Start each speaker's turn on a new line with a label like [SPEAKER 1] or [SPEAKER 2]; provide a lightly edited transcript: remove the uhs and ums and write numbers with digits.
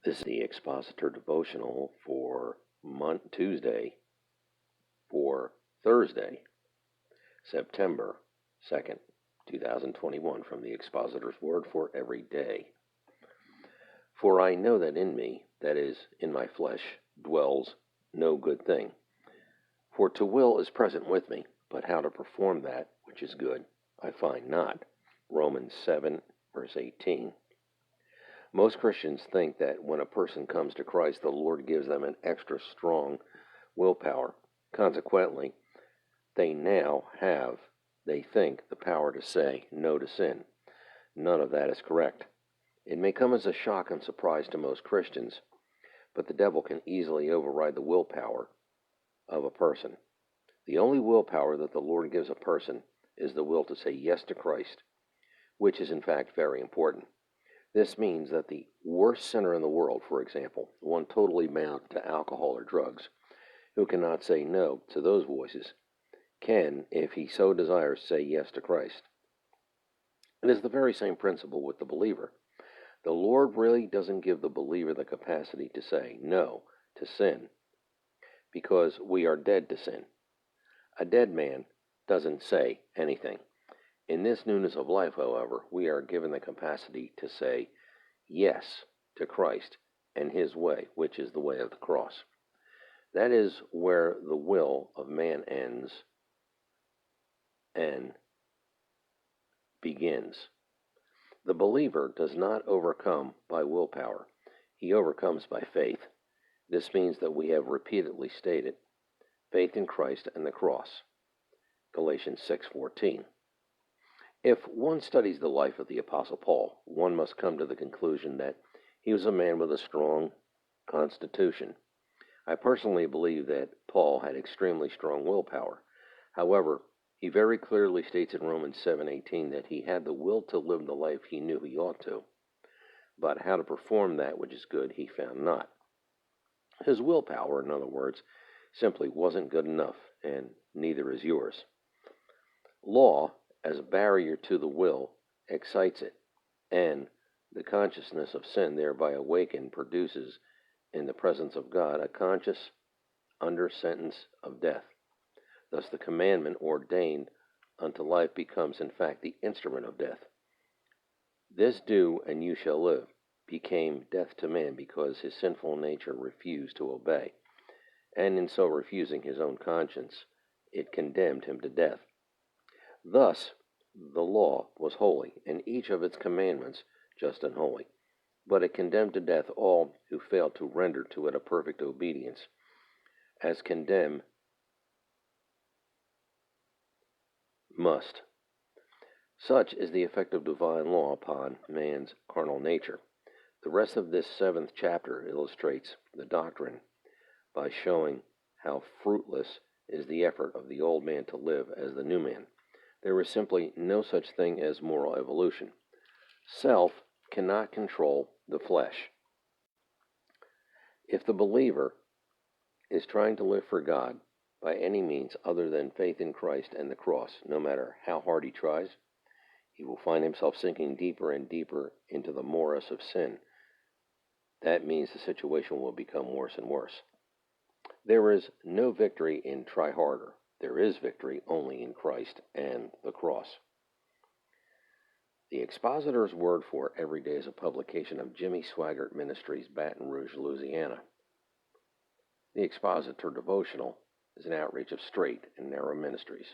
[SPEAKER 1] This is the Expositor Devotional for Thursday, September 2nd, 2021, from the Expositor's Word for Every Day. For I know that in me, that is, in my flesh, dwells no good thing. For to will is present with me, but how to perform that which is good I find not. Romans 7, verse 18. Most Christians think that when a person comes to Christ, the Lord gives them an extra strong willpower. Consequently, they think, the power to say no to sin. None of that is correct. It may come as a shock and surprise to most Christians, but the devil can easily override the willpower of a person. The only willpower that the Lord gives a person is the will to say yes to Christ, which is in fact very important. This means that the worst sinner in the world, for example, one totally bound to alcohol or drugs, who cannot say no to those voices, can, if he so desires, say yes to Christ. It is the very same principle with the believer. The Lord really doesn't give the believer the capacity to say no to sin, because we are dead to sin. A dead man doesn't say anything. In this newness of life, however, we are given the capacity to say yes to Christ and his way, which is the way of the cross. That is where the will of man ends and begins. The believer does not overcome by willpower. He overcomes by faith. This means that we have repeatedly stated faith in Christ and the cross. Galatians 6:14. If one studies the life of the Apostle Paul, one must come to the conclusion that he was a man with a strong constitution. I personally believe that Paul had extremely strong willpower. However, he very clearly states in Romans 7:18 that he had the will to live the life he knew he ought to, but how to perform that which is good he found not. His willpower, in other words, simply wasn't good enough, and neither is yours. Law, as a barrier to the will, excites it, and the consciousness of sin thereby awakened produces, in the presence of God, a conscious under sentence of death. Thus the commandment ordained unto life becomes in fact the instrument of death. This do, and you shall live, became death to man because his sinful nature refused to obey, and in so refusing his own conscience, it condemned him to death. Thus, the law was holy, and each of its commandments just and holy, but it condemned to death all who failed to render to it a perfect obedience, as condemn must. Such is the effect of divine law upon man's carnal nature. The rest of this 7th chapter illustrates the doctrine by showing how fruitless is the effort of the old man to live as the new man. There is simply no such thing as moral evolution. Self cannot control the flesh. If the believer is trying to live for God by any means other than faith in Christ and the cross, no matter how hard he tries, he will find himself sinking deeper and deeper into the morass of sin. That means the situation will become worse and worse. There is no victory in try harder. There is victory only in Christ and the cross. The Expositor's Word for Every Day is a publication of Jimmy Swaggart Ministries, Baton Rouge, Louisiana. The Expositor Devotional is an outreach of Straight and Narrow Ministries.